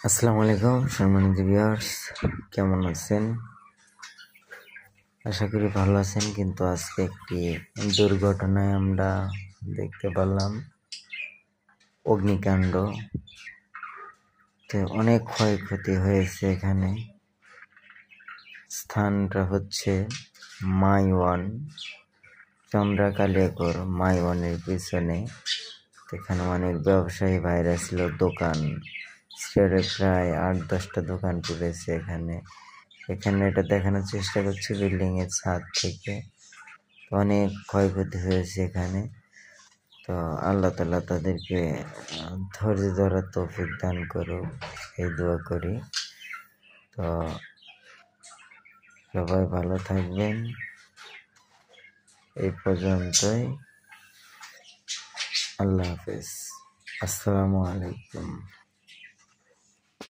আসসালামু আলাইকুম সম্মানিত ভিউয়ার্স, কেমন আছেন? আশা করি ভালো আছেন। কিন্তু আজকে একটি দুর্ঘটনায় আমরা দেখতে পারলাম, অগ্নিকাণ্ড। তো অনেক ক্ষয়ক্ষতি হয়েছে এখানে। স্থানটা হচ্ছে মাইওয়ান, চন্দ্রাকালিয়াকর মাইওয়ানের পিছনে। এখানে অনেক ব্যবসায়ী ভাইরা ছিল, দোকান ছেড়ে প্রায় 8-10টা দোকান পড়েছে এখানে। এটা দেখানোর চেষ্টা করছি বিল্ডিং এর ছাদ থেকে। অনেক ক্ষয়ক্ষতি হয়েছে এখানে। তো আল্লাহ তাআলা তাদেরকে ধৈর্য ধরার তৌফিক দান করুক, এই দোয়া করি। তো সবাই ভালো থাকবেন। এই পর্যন্তই। আল্লাহ হাফেজ। আসসালামু আলাইকুম।